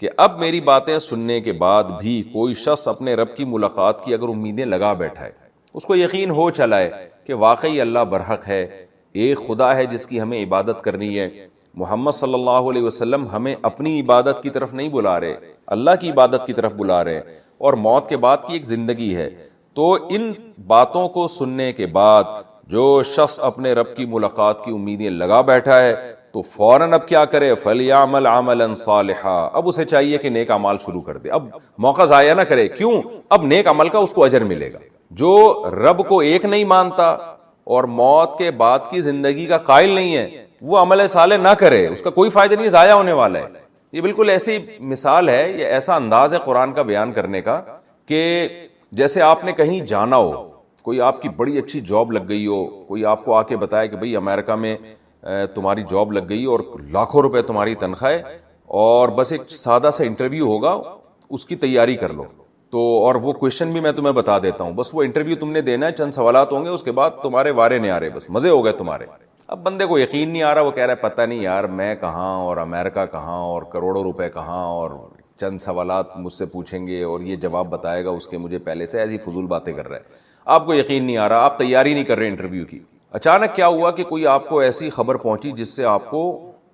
کہ اب میری باتیں سننے کے بعد بھی کوئی شخص اپنے رب کی ملاقات کی اگر امیدیں لگا بیٹھا ہے، اس کو یقین ہو چلا ہے کہ واقعی اللہ برحق ہے، ایک خدا ہے جس کی ہمیں عبادت کرنی ہے. محمد صلی اللہ علیہ وسلم ہمیں اپنی عبادت کی طرف نہیں بلا رہے، اللہ کی عبادت کی طرف بلا رہے، اور موت کے بعد کی ایک زندگی ہے. تو ان باتوں کو سننے کے بعد جو شخص اپنے رب کی ملاقات کی امیدیں لگا بیٹھا ہے تو فوراً اب کیا کرے، فَلْيَعْمَلْ عَمَلًا صَالِحًا، اب اسے چاہیے کہ نیک اعمال شروع کر دے. اب موقع ضائع نہ کرے. کیوں؟ اب نیک عمل کا اس کو اجر ملے گا. جو رب کو ایک نہیں مانتا اور موت کے بعد کی زندگی کا قائل نہیں ہے، وہ عمل صالح نہ کرے، اس کا کوئی فائدہ نہیں، ضائع ہونے والا ہے. یہ بالکل ایسی مثال ہے، یہ ایسا انداز ہے قرآن کا بیان کرنے کا کہ جیسے آپ نے کہیں جانا ہو، کوئی آپ کی بڑی اچھی جاب لگ گئی ہو، کوئی آپ کو آ کے بتائے کہ بھئی امریکہ میں تمہاری جاب لگ گئی اور لاکھوں روپے تمہاری تنخواہ ہے، اور بس ایک سادہ سا انٹرویو ہوگا، اس کی تیاری کر لو. تو اور وہ کویشچن بھی میں تمہیں بتا دیتا ہوں، بس وہ انٹرویو تم نے دینا ہے، چند سوالات ہوں گے، اس کے بعد تمہارے وارے نہیں آ رہے، بس مزے ہو گئے تمہارے. اب بندے کو یقین نہیں آ رہا، وہ کہہ رہا ہے پتہ نہیں یار میں کہاں اور امریکہ کہاں اور کروڑوں روپے کہاں، اور چند سوالات مجھ سے پوچھیں گے اور یہ جواب بتائے گا اس کے، مجھے پہلے سے ایسی فضول باتیں کر رہا ہے. آپ کو یقین نہیں آ رہا، آپ تیاری نہیں کر رہے انٹرویو کی. اچانک کیا ہوا کہ کوئی آپ کو ایسی خبر پہنچی جس سے آپ کو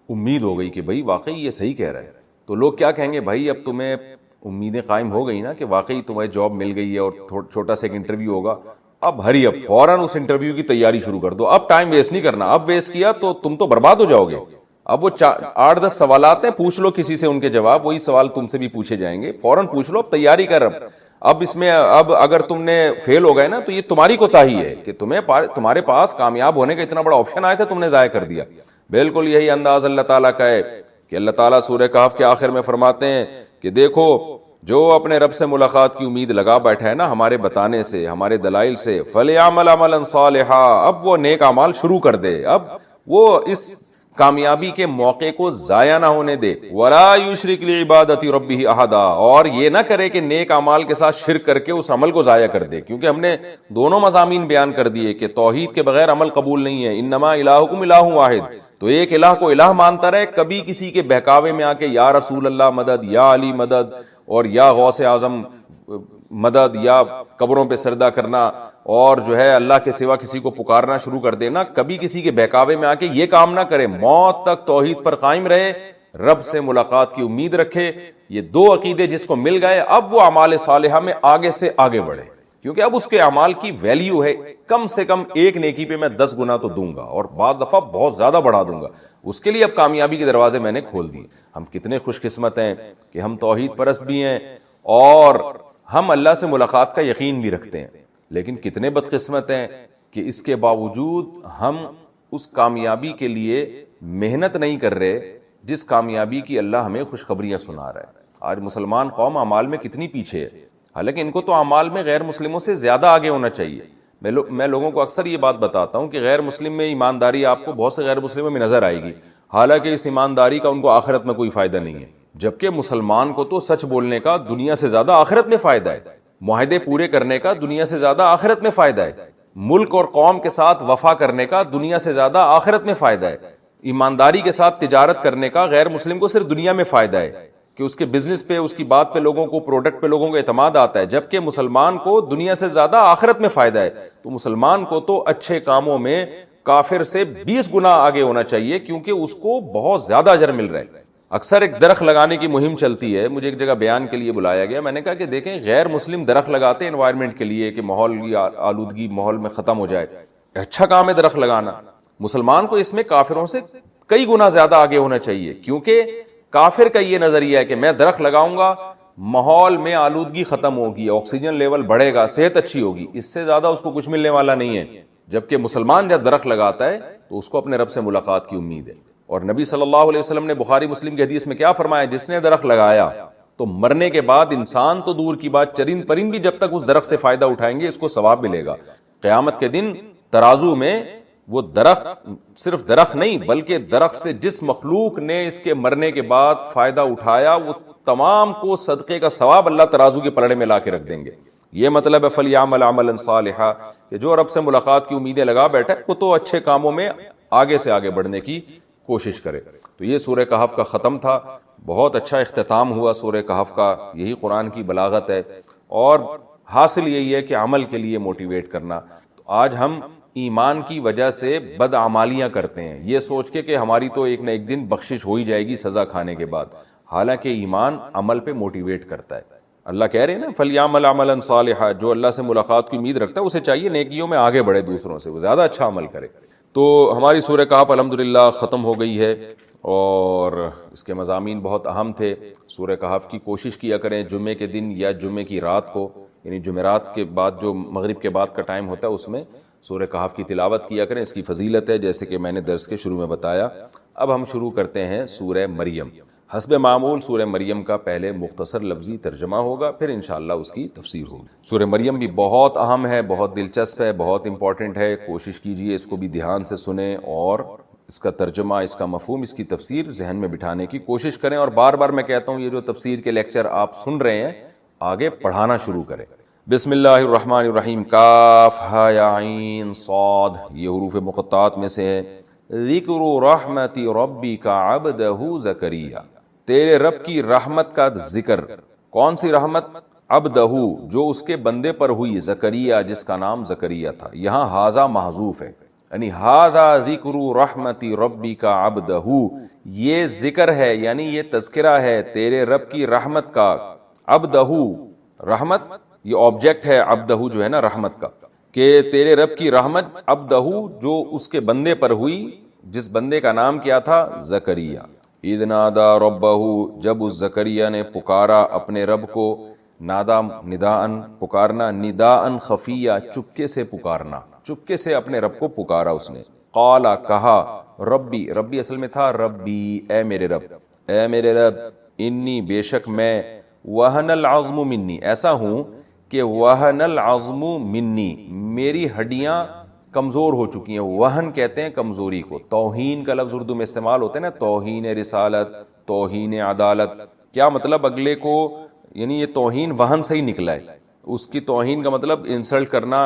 امید ہو گئی کہ بھائی واقعی یہ صحیح کہہ رہا ہے. تو لوگ کیا کہیں گے، بھائی اب تمہیں امیدیں قائم ہو گئی نا کہ واقعی تمہیں جاب مل گئی ہے اور چھوٹا سا ایک انٹرویو ہوگا، اب ہری اب فوراً اس انٹرویو کی تیاری شروع کر دو. اب ٹائم ویسٹ نہیں کرنا، اب ویسٹ کیا تو تم تو برباد ہو جاؤ گے. اب وہ 8-10 سوالات ہیں، پوچھ لو کسی سے ان کے جواب، وہی سوال تم سے بھی پوچھے جائیں گے، فوراً پوچھ لو، اب تیاری کر. اب اس میں اب اگر تم نے فیل ہو گئے نا تو یہ تمہاری کوتاہی ہے کہ تمہارے پاس کامیاب ہونے کا اتنا بڑا آپشن آیا تھا، تم نے ضائع کر دیا. بالکل یہی انداز اللہ تعالیٰ کا ہے کہ اللہ تعالیٰ سورہ کہف کے آخر میں فرماتے ہیں کہ دیکھو جو اپنے رب سے ملاقات کی امید لگا بیٹھا ہے نا ہمارے بتانے سے، ہمارے دلائل سے، فَلْيَعْمَلْ عَمَلًا صَالِحًا، اب وہ نیک اعمال شروع کر دے، اب وہ اس کامیابی کے موقع کو ضائع نہ ہونے دے. وَلَا يُشْرِكْ بِعِبَادَةِ رَبِّهِ أَحَدًا، اور یہ نہ کرے کہ نیک اعمال کے ساتھ شرک کر کے اس عمل کو ضائع کر دے، کیونکہ ہم نے دونوں مضامین بیان کر دیے کہ توحید کے بغیر عمل قبول نہیں ہے. انما الہکم الہ واحد، تو ایک الہ کو الہ مانتا رہے، کبھی کسی کے بہکاوے میں آ کے یا رسول اللہ مدد، یا علی مدد، اور یا غوث اعظم مدد، یا قبروں پہ سجدہ کرنا اور جو ہے اللہ کے سوا کسی کو پکارنا شروع کر دینا، کبھی کسی کے بہکاوے میں آ کے یہ کام نہ کرے. موت تک توحید پر قائم رہے، رب سے ملاقات کی امید رکھے. یہ دو عقیدے جس کو مل گئے، اب وہ اعمال صالحہ میں آگے سے آگے بڑھے، کیونکہ اب اس کے اعمال کی ویلیو ہے، کم سے کم ایک نیکی پہ میں 10 گنا تو دوں گا اور بعض دفعہ بہت زیادہ بڑھا دوں گا. اس کے لیے اب کامیابی کے دروازے میں نے کھول دیے. ہم کتنے خوش قسمت ہیں کہ ہم توحید پرست بھی ہیں اور ہم اللہ سے ملاقات کا یقین بھی رکھتے ہیں. لیکن کتنے بدقسمت ہیں کہ اس کے باوجود ہم اس کامیابی کے لیے محنت نہیں کر رہے جس کامیابی کی اللہ ہمیں خوشخبریاں سنا رہا ہے. آج مسلمان قوم اعمال میں کتنی پیچھے ہے، حالانکہ ان کو تو اعمال میں غیر مسلموں سے زیادہ آگے ہونا چاہیے. میں لوگوں کو اکثر یہ بات بتاتا ہوں کہ غیر مسلم میں ایمانداری آپ کو بہت سے غیر مسلموں میں نظر آئے گی، حالانکہ اس ایمانداری کا ان کو آخرت میں کوئی فائدہ نہیں ہے. جبکہ مسلمان کو تو سچ بولنے کا دنیا سے زیادہ آخرت میں فائدہ ہے، معاہدے پورے کرنے کا دنیا سے زیادہ آخرت میں فائدہ ہے، ملک اور قوم کے ساتھ وفا کرنے کا دنیا سے زیادہ آخرت میں فائدہ ہے. ایمانداری کے ساتھ تجارت کرنے کا غیر مسلم کو صرف دنیا میں فائدہ ہے کہ اس کے بزنس پہ، اس کی بات پہ لوگوں کو، پروڈکٹ پہ لوگوں کو اعتماد آتا ہے، جبکہ مسلمان کو دنیا سے زیادہ آخرت میں فائدہ ہے. تو مسلمان کو تو اچھے کاموں میں کافر سے 20 گنا آگے ہونا چاہیے، کیونکہ اس کو بہت زیادہ اجر مل رہا ہے. اکثر ایک درخت لگانے کی مہم چلتی ہے، مجھے ایک جگہ بیان کے لیے بلایا گیا، میں نے کہا کہ دیکھیں غیر مسلم درخت لگاتے ہیں انوائرمنٹ کے لیے کہ ماحول کی آلودگی ماحول میں ختم ہو جائے، اچھا کام ہے درخت لگانا. مسلمان کو اس میں کافروں سے کئی گنا زیادہ آگے ہونا چاہیے، کیونکہ کافر کا یہ نظریہ ہے کہ میں درخت لگاؤں گا، ماحول میں آلودگی ختم ہوگی، آکسیجن لیول بڑھے گا، صحت اچھی ہوگی، اس سے زیادہ اس کو کچھ ملنے والا نہیں ہے. جبکہ مسلمان جب درخت لگاتا ہے تو اس کو اپنے رب سے ملاقات کی امید ہے. اور نبی صلی اللہ علیہ وسلم نے بخاری مسلم کی حدیث میں کیا فرمایا، جس نے درخت لگایا تو مرنے کے بعد انسان تو دور کی بات، چرند پرند بھی جب تک اس درخت سے فائدہ اٹھائیں گے اس کو ثواب ملے گا. قیامت کے دن ترازو میں وہ درخت، صرف درخت نہیں بلکہ درخت سے جس مخلوق نے اس کے مرنے کے بعد فائدہ اٹھایا وہ تمام کو صدقے کا ثواب اللہ ترازو کے پلڑے میں لا کے رکھ دیں گے. یہ مطلب ہے فَلْيَعْمَلْ عَمَلًا صَالِحًا کہ جو رب سے ملاقات کی امیدیں لگا بیٹھا ہے وہ تو اچھے کاموں میں آگے سے آگے بڑھنے کی کوشش کرے. تو یہ سورہ کہف کا ختم تھا، بہت اچھا اختتام ہوا سورہ کہف کا. یہی قرآن کی بلاغت ہے اور حاصل یہی ہے کہ عمل کے لیے موٹیویٹ کرنا. تو آج ہم ایمان کی وجہ سے بدعمالیاں کرتے ہیں یہ سوچ کے کہ ہماری تو ایک نہ ایک دن بخشش ہو ہی جائے گی سزا کھانے کے بعد، حالانکہ ایمان عمل پہ موٹیویٹ کرتا ہے. اللہ کہہ رہے ہیں نا فَلْيَعْمَلْ عَمَلًا صَالِحًا، جو اللہ سے ملاقات کی امید رکھتا ہے اسے چاہیے نیکیوں میں آگے بڑھے، دوسروں سے وہ زیادہ اچھا عمل کرے. تو ہماری سورہ کہف الحمدللہ ختم ہو گئی ہے اور اس کے مضامین بہت اہم تھے. سورہ کہف کی کوشش کیا کریں جمعے کے دن یا جمعے کی رات کو، یعنی جمعرات کے بعد جو مغرب کے بعد کا ٹائم ہوتا ہے اس میں سورہ کہف کی تلاوت کیا کریں. اس کی فضیلت ہے جیسے کہ میں نے درس کے شروع میں بتایا. اب ہم شروع کرتے ہیں سورہ مریم. حسب معمول سورہ مریم کا پہلے مختصر لفظی ترجمہ ہوگا، پھر انشاءاللہ اس کی تفسیر ہوگی. سورہ مریم بھی بہت اہم ہے، بہت دلچسپ ہے، بہت امپورٹنٹ ہے. کوشش کیجئے اس کو بھی دھیان سے سنیں اور اس کا ترجمہ، اس کا مفہوم، اس کی تفسیر ذہن میں بٹھانے کی کوشش کریں. اور بار بار میں کہتا ہوں یہ جو تفسیر کے لیکچر آپ سن رہے ہیں آگے پڑھانا شروع کریں. بسم اللہ الرحمن الرحیم. کاف ہا یا عین صاد، یہ حروف مقطعات میں سے ہے. ذکر رحمت ربک عبدہ زکریا، تیرے رب کی رحمت کا ذکر. کون سی رحمت؟ عبدہ، جو اس کے بندے پر ہوئی، زکریا جس کا نام زکریا تھا. یہاں ہاذا محذوف ہے، یعنی ہاذا ذکر رحمت ربک عبدہ، یہ ذکر ہے یعنی یہ تذکرہ ہے تیرے رب کی رحمت کا. عبدہ، رحمت یہ آبجیکٹ ہے، عبدہ جو ہے نا رحمت کا، کہ تیرے رب کی رحمت عبدہ جو اس کے بندے پر ہوئی، جس بندے کا نام کیا تھا؟ زکریا. اذ نادا ربہ، جب اس زکریا نے پکارا اپنے رب کو. نادا نداءن، پکارنا، نداءن خفیہ، چپکے سے پکارنا، چپکے سے اپنے رب کو پکارا اس نے. قالا، کہا، ربی، ربی اصل میں تھا ربی، اے میرے رب، اے میرے رب، انی بے شک میں، وہن العظم منی، ایسا ہوں کہ وہن العظم منی، میری ہڈیاں کمزور ہو چکی ہیں. وہن کہتے ہیں کمزوری کو. توہین کا لفظ اردو میں استعمال ہوتا ہے نا، توہین رسالت، توہین عدالت. کیا مطلب؟ اگلے کو، یعنی یہ توہین وہن سے ہی نکلا ہے. اس کی توہین کا مطلب انسلٹ کرنا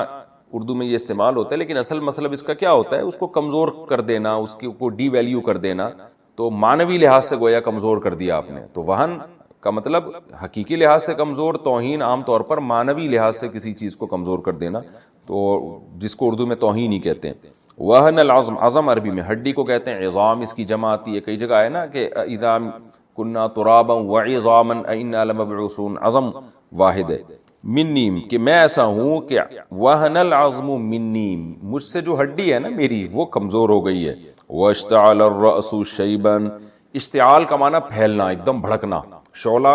اردو میں یہ استعمال ہوتا ہے، لیکن اصل مطلب اس کا کیا ہوتا ہے؟ اس کو کمزور کر دینا، اس کو ڈی ویلیو کر دینا. تو معنوی لحاظ سے گویا کمزور کر دیا آپ نے. تو وہن کا مطلب حقیقی لحاظ سے کمزور، توہین عام طور پر معنوی لحاظ سے کسی چیز کو کمزور کر دینا، تو جس کو اردو میں توہین ہی کہتے ہیں. وہن العظم، عظم عربی میں ہڈی کو کہتے ہیں. عظام اس کی جمع آتی ہے، کئی جگہ ہے نا کہ اذا کنا ترابا وعظاما انا لمبعوثون، عظم واحد ہے. منی، کہ میں ایسا ہوں کہ وہن العظم منی، مجھ سے جو ہڈی ہے نا میری وہ کمزور ہو گئی ہے. واشتعل الرأس شیبا، اشتعال کا معنی پھیلنا، ایک دم بھڑکنا. شعلہ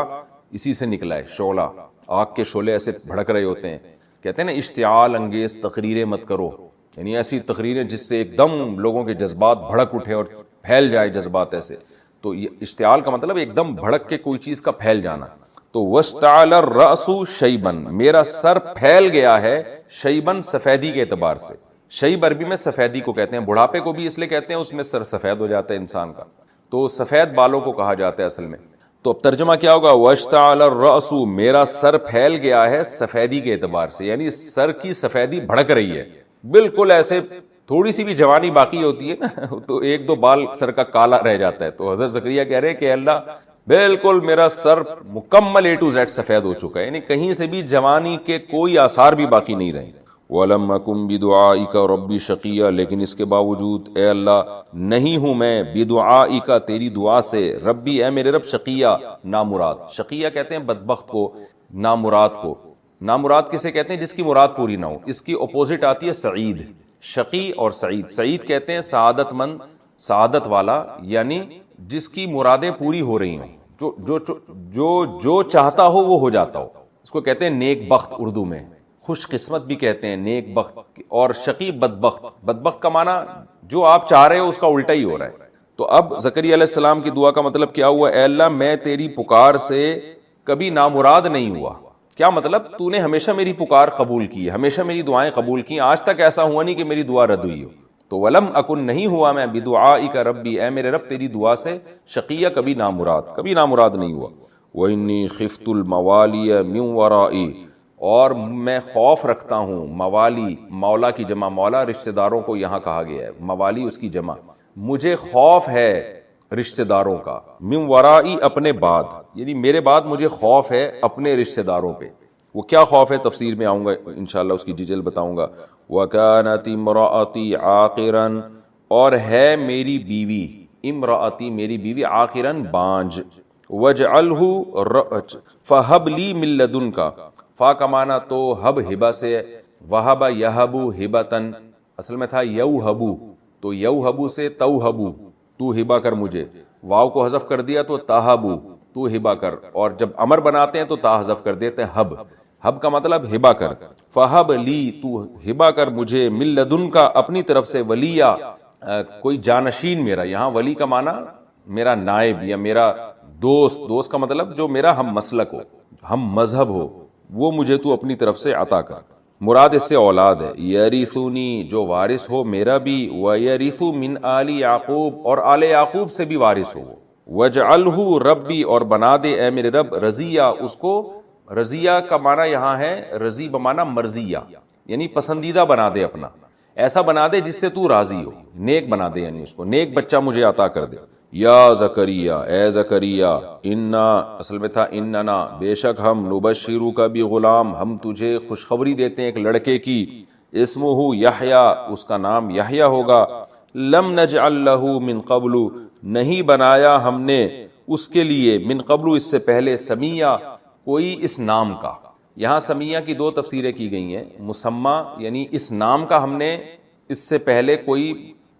اسی سے نکلا ہے، شعلہ، آگ کے شعلے ایسے بھڑک رہے ہوتے ہیں کہتے ہیں نا اشتعال انگیز تقریریں مت کرو، یعنی ایسی تقریریں جس سے ایک دم لوگوں کے جذبات بھڑک اٹھے اور پھیل جائے جذبات ایسے، تو یہ اشتعال کا مطلب ایک دم بھڑک کے کوئی چیز کا پھیل جانا. تو واشتعل الرأس شیبن، میرا سر پھیل گیا ہے شیبن سفیدی کے اعتبار سے. شیب عربی میں سفیدی کو کہتے ہیں، بڑھاپے کو بھی اس لیے کہتے ہیں اس میں سر سفید ہو جاتا ہے انسان کا، تو سفید بالوں کو کہا جاتا ہے اصل میں. تو اب ترجمہ کیا ہوگا؟ واشتعل الرأس، میرا سر پھیل گیا ہے سفیدی کے اعتبار سے، یعنی سر کی سفیدی بھڑک رہی ہے بالکل ایسے. تھوڑی سی بھی جوانی باقی ہوتی ہے نا تو ایک دو بال سر کا کالا رہ جاتا ہے. تو حضرت زکریا کہہ رہے ہیں کہ اللہ بالکل میرا سر مکمل A to Z سفید ہو چکا ہے، یعنی کہیں سے بھی جوانی کے کوئی آثار بھی باقی نہیں رہے. وَلَمْ أَكُنْ بِدُعَائِكَ رَبِّ شَقِيًّا، لیکن اس کے باوجود اے اللہ نہیں ہوں میں بِدُعَائِكَ تیری دعا سے، ربی اے میرے رب، شقیہ نامراد. شقیہ کہتے ہیں بدبخت کو، نامراد کو. نامراد کسے کہتے ہیں؟ جس کی مراد پوری نہ ہو. اس کی اپوزٹ آتی ہے سعید. شقی اور سعید، سعید کہتے ہیں سعادت مند، سعادت والا، یعنی جس کی مرادیں پوری ہو رہی ہوں، جو چاہتا ہو وہ ہو جاتا ہو. اس کو کہتے ہیں نیک بخت، اردو میں خوش قسمت بھی کہتے ہیں، نیک بخت. اور شقی بدبخت، بدبخت کا معنی جو آپ چاہ رہے ہو اس کا الٹا ہی ہو رہا ہے. تو اب زکریا علیہ السلام کی دعا کا مطلب کیا ہوا؟ اے اللہ میں تیری پکار سے کبھی نامراد نہیں ہوا. کیا مطلب؟ تو نے ہمیشہ میری پکار قبول کی، ہمیشہ میری دعائیں قبول کی، آج تک ایسا ہوا نہیں کہ میری دعا رد ہوئی ہو. تو ولم اکن، نہیں ہوا میں، بدعائک ربی اے میرے رب تیری دعا سے، شقیہ کبھی نامراد نہیں ہوا. وانی خفت الموالی من ورائی، اور میں خوف رکھتا ہوں، موالی مولا کی جمع، مولا رشتہ داروں کو یہاں کہا گیا ہے، موالی اس کی جمع. مجھے خوف ہے رشتہ داروں کا، من ورائی اپنے بعد، یعنی میرے بعد مجھے خوف ہے اپنے رشتہ داروں پہ. وہ کیا خوف ہے تفسیر میں آؤں گا انشاءاللہ، اس کی ڈیٹیل بتاؤں گا. وَكَانَتِ امْرَأَتِي عَاقِرًا، اور ہے میری بیوی، امرأتی میری بیوی، عاقرًا بانج. وَاجْعَلْهُ فَهَبْ لِي مِن لَّدُنْكَ، فا کا معنی تو ہب ہبہ سے، وہب یہب ہبتن، اصل میں تھا یوہبو، تو یوہبو سے توہبو، تو ہبہ کر مجھے. واو کو حذف کر دیا تو تاہبو، تو ہبہ کر. اور جب امر بناتے ہیں تو تا حذف کر دیتے ہیں، ہب، ہب کا مطلب ہبہ کر. فہب لی، تو ہبہ کر مجھے، من لدن کا اپنی طرف سے، ولیہ کوئی جانشین میرا. یہاں ولی کا معنی میرا نائب یا میرا دوست، دوست کا مطلب جو میرا ہم مسلک ہو، ہم مذہب ہو، وہ مجھے تو اپنی طرف سے عطا کر. مراد اس سے اولاد ہے. یریثونی، جو وارث ہو میرا بھی، ویرث من آل یعقوب، اور آل یعقوب سے بھی وارث ہو. وجعلہ ربی، اور بنا دے اے میرے رب، رضیہ، اس کو رضیہ کا معنی یہاں ہے رضی بمعنی مرضیہ، یعنی پسندیدہ بنا دے اپنا، ایسا بنا دے جس سے تو راضی ہو، نیک بنا دے، یعنی اس کو نیک بچہ مجھے عطا کر دے. یا زکریہ، اے زکریہ، انا، اصل میں تھا اننا، بے شک ہم، نبشرک بغلام، ہم تجھے خوشخبری دیتے ہیں ایک لڑکے کی، اسمہ یحییٰ، اس کا نام یحییٰ ہوگا. لم نجعل لہ من قبل، نہیں بنایا ہم نے اس کے لیے، من قبل اس سے پہلے، سمیہ کوئی اس نام کا. یہاں سمیہ کی دو تفسیریں کی گئی ہیں. مسمى یعنی اس نام کا ہم نے اس سے پہلے کوئی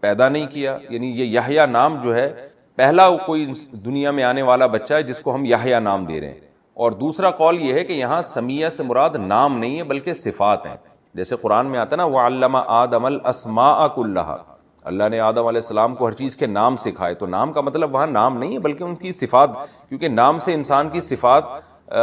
پیدا نہیں کیا، یعنی یہ یحییٰ نام جو ہے پہلا کوئی دنیا میں آنے والا بچہ ہے جس کو ہم یحییٰ نام دے رہے ہیں. اور دوسرا قول یہ ہے کہ یہاں سمیہ سے مراد نام نہیں ہے بلکہ صفات ہیں. جیسے قرآن میں آتا ہے نا وَعَلَّمَ آدَمَ الْأَسْمَاءَ كُلَّهَا، اللہ نے آدم علیہ السلام کو ہر چیز کے نام سکھائے. تو نام کا مطلب وہاں نام نہیں ہے بلکہ ان کی صفات، کیونکہ نام سے انسان کی صفات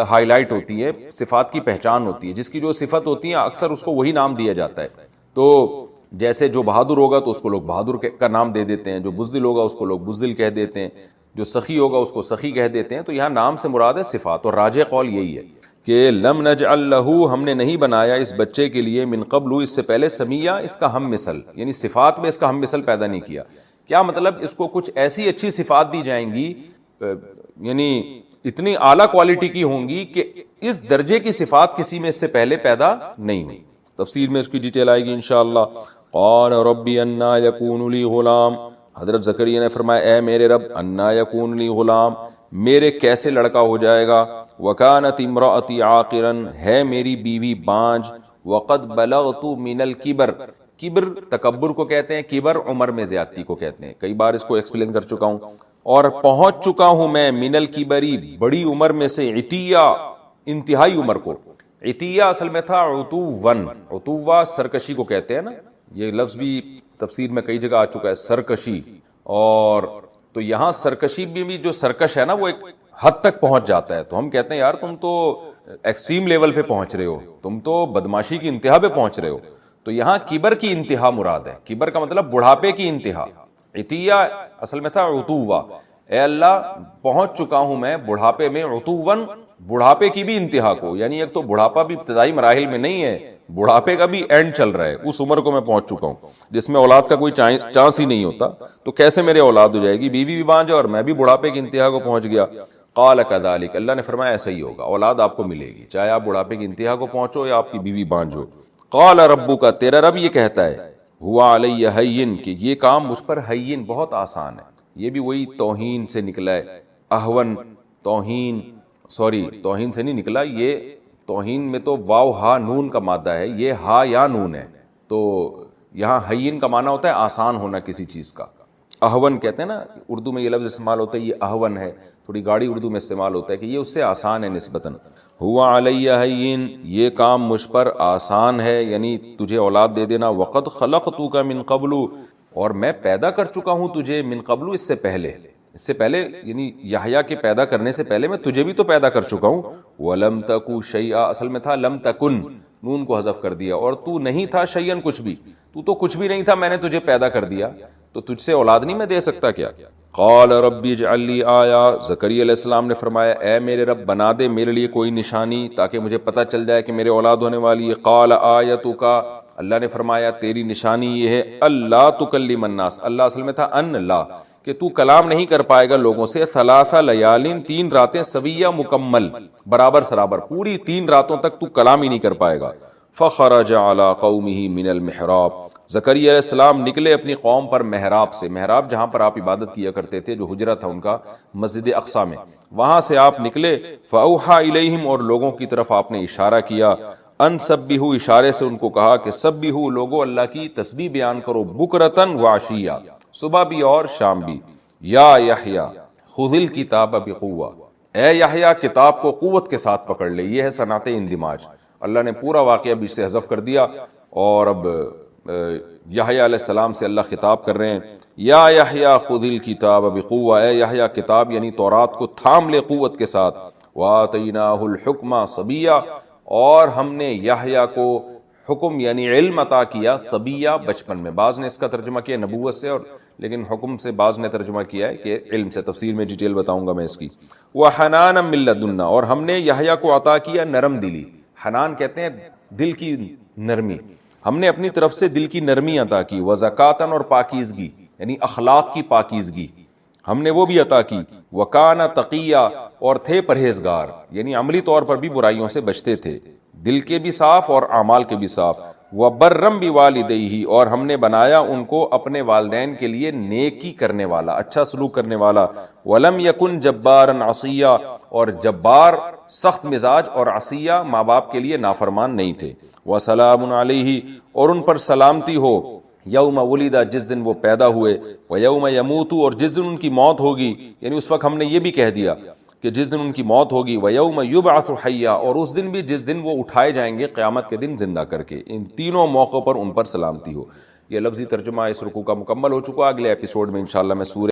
ہائی لائٹ ہوتی ہے، صفات کی پہچان ہوتی ہے. جس کی جو صفت ہوتی ہے اکثر اس کو وہی نام دیا جاتا ہے. تو جیسے جو بہادر ہوگا تو اس کو لوگ بہادر کا نام دے دیتے ہیں، جو بزدل ہوگا اس کو لوگ بزدل کہہ دیتے ہیں، جو سخی ہوگا اس کو سخی کہہ دیتے ہیں. تو یہاں نام سے مراد ہے صفات. اور راجح قول یہی ہے کہ لم نجعل لہ، ہم نے نہیں بنایا اس بچے کے لیے، من قبل اس سے پہلے، سمیہ اس کا ہم مثل، یعنی صفات میں اس کا ہم مثل پیدا نہیں کیا. کیا مطلب؟ اس کو کچھ ایسی اچھی صفات دی جائیں گی، یعنی اتنی اعلیٰ کوالٹی کی ہوں گی کہ اس درجے کی صفات کسی میں اس سے پہلے پیدا نہیں ہوئی. تفسیر میں اس کی ڈیٹیل آئے گی انشاءاللہ. قال ربی انا یکون لی غلام، حضرت زکریا نے فرمایا اے میرے رب، انا یکون لی غلام، میرے کیسے لڑکا ہو جائے گا. وکانت امرأتی عاقرا، ہے میری بیوی بانج. وقد بلغت من الکبر، کبر تکبر کو کہتے ہیں، کبر عمر میں زیادتی کو کہتے ہیں. کئی بار اس کو ایکسپلین کر چکا ہوں. اور پہنچ چکا ہوں میں من الکبری، بڑی عمر میں سے، عتیہ انتہائی عمر کو. عطیہ اصل میں تھا عتوون، عتوہ سرکشی کو کہتے ہیں نا، یہ لفظ بھی تفسیر میں کئی جگہ آ چکا ہے، سرکشی. اور تو یہاں سرکشی بھی جو سرکش ہے نا وہ ایک حد تک پہنچ جاتا ہے، تو ہم کہتے ہیں یار تم تو ایکسٹریم لیول پہ پہنچ رہے ہو، تم تو بدماشی کی انتہا پہ پہنچ رہے ہو. تو یہاں کبر کی انتہا مراد ہے، کبر کا مطلب بڑھاپے کی انتہا. عطیہ اصل میں تھا عتوہ، اے اللہ پہنچ چکا ہوں میں بڑھاپے میں، عتوون بڑھاپے کی بھی انتہا کو، یعنی ایک تو بڑھاپا بھی ابتدائی مراحل میں نہیں ہے، بڑھاپے کا بھی اینڈ چل رہا ہے، اس عمر کو میں پہنچ چکا ہوں جس میں اولاد کا کوئی چانس ہی نہیں ہوتا، تو کیسے میرے اولاد ہو جائے گی، بیوی بھی بانجھ اور میں بھی بڑھاپے کی انتہا کو پہنچ گیا. قال کذالک، اللہ نے فرمایا ایسا ہی ہوگا، اولاد آپ کو ملے گی چاہے آپ بڑھاپے کی انتہا کو پہنچو یا آپ کی بیوی بانجھ ہو. قال ربک، تیرا رب یہ کہتا ہے، ہوا علی ہین، کہ یہ کام مجھ پر ہین بہت آسان ہے. یہ بھی وہی توہین سے نکلا ہے، اہون توہین، توہین سے نہیں نکلا، یہ توہین میں تو واو ہا نون کا مادہ ہے، یہ ہا یا نون ہے، تو یہاں ہین کا معنی ہوتا ہے آسان ہونا کسی چیز کا. اہون کہتے ہیں نا، اردو میں یہ لفظ استعمال ہوتا ہے، یہ اہون ہے، تھوڑی گاڑی اردو میں استعمال ہوتا ہے کہ یہ اس سے آسان ہے نسبتاً. ہوا علی ہین، یہ کام مجھ پر آسان ہے، یعنی تجھے اولاد دے دینا. وقد خلقتک من قبل، اور میں پیدا کر چکا ہوں تجھے من قبل، اس سے پہلے یعنی یحییٰ کے پیدا کرنے سے پہلے میں تجھے بھی تو پیدا کر چکا ہوں. وَلَمْ تَكُ شَيْئًا، اصل میں تھا لم تکن، نون کو حذف کر دیا، اور تو نہیں تھا شیئن کچھ بھی، تو تو کچھ بھی نہیں تھا، میں نے تجھے پیدا کر دیا، تو تجھ سے اولاد نہیں میں دے سکتا کیا. قال رب اجعل لی آیا، زکریا علیہ السلام نے فرمایا اے میرے رب بنا دے میرے لیے کوئی نشانی تاکہ مجھے پتہ چل جائے کہ میرے اولاد ہونے والی ہے. قال آیتک، اللہ نے فرمایا تیری نشانی یہ ہے، اللہ تکلم الناس، اللہ اصل میں تھا ان لا، کہ تو کلام نہیں کر پائے گا لوگوں سے، ثلاث لیال، 3 راتیں سویہ مکمل برابر سرابر، پوری 3 راتوں تک تو کلام ہی نہیں کر پائے گا. فخرج علی قومہ من المحراب، زکریا علیہ السلام نکلے اپنی قوم پر محراب سے، محراب جہاں پر آپ عبادت کیا کرتے تھے، جو حجرہ تھا ان کا مسجد اقصی میں، وہاں سے آپ نکلے. فاوحى الیہم، اور لوگوں کی طرف آپ نے اشارہ کیا، ان سبحوا، اشارے سے ان کو کہا کہ سبحوا، لوگو اللہ کی تسبیح بیان کرو، بکرتن وعشیہ، صبح بھی اور شام بھی. یا یحییٰ خذ الکتاب بقوہ، اے یحییٰ کتاب کو قوت کے ساتھ پکڑ لے. یہ ہے صنعت اندماج، اللہ نے پورا واقعہ بھی سے حذف کر دیا، اور اب یحییٰ علیہ السلام سے اللہ خطاب کر رہے ہیں، یا یحییٰ خذ الکتاب بقوہ، اے یحییٰ کتاب یعنی تورات کو تھام لے قوت کے ساتھ. وآتیناہ الحکم صبیہ، اور ہم نے یحییٰ کو حکم یعنی علم عطا کیا صبیہ، بچپن میں. بعض نے اس کا ترجمہ کیا نبوت سے، اور لیکن حکم سے بعض نے ترجمہ کیا ہے کہ علم سے. تفسیر میں ڈیٹیل بتاؤں گا میں اس کی. وحنانا من لدنا، اور ہم نے یحییٰ کو عطا کیا نرم دلی. حنان کہتے ہیں دل کی نرمی، ہم نے اپنی طرف سے دل کی نرمی عطا کی. وزکاتن، اور پاکیزگی یعنی اخلاق کی پاکیزگی ہم نے وہ بھی عطا کی. وکانا تقیہ، اور تھے پرہیزگار، یعنی عملی طور پر بھی برائیوں سے بچتے تھے، دل کے بھی صاف اور اعمال کے بھی صاف. وبرم بوالدیہ، اور ہم نے بنایا ان کو اپنے والدین کے لیے نیکی کرنے والا، اچھا سلوک کرنے والا. ولم یکن جبارا عصیا، اور جبار سخت مزاج اور عصیہ ماں باپ کے لیے نافرمان نہیں تھے. وسلام علیہ، اور ان پر سلامتی ہو، یوم ولدہ، جس دن وہ پیدا ہوئے، ویوم یموت، اور جس دن ان کی موت ہوگی، یعنی اس وقت ہم نے یہ بھی کہہ دیا کہ جس دن ان کی موت ہوگی. ویوم یبعث حیا، اور اس دن بھی جس دن وہ اٹھائے جائیں گے قیامت کے دن زندہ کر کے. ان تینوں موقعوں پر ان پر سلامتی ہو. یہ لفظی ترجمہ اس رکوع کا مکمل ہو چکا. اگلے ایپیسوڈ میں انشاءاللہ میں سورہ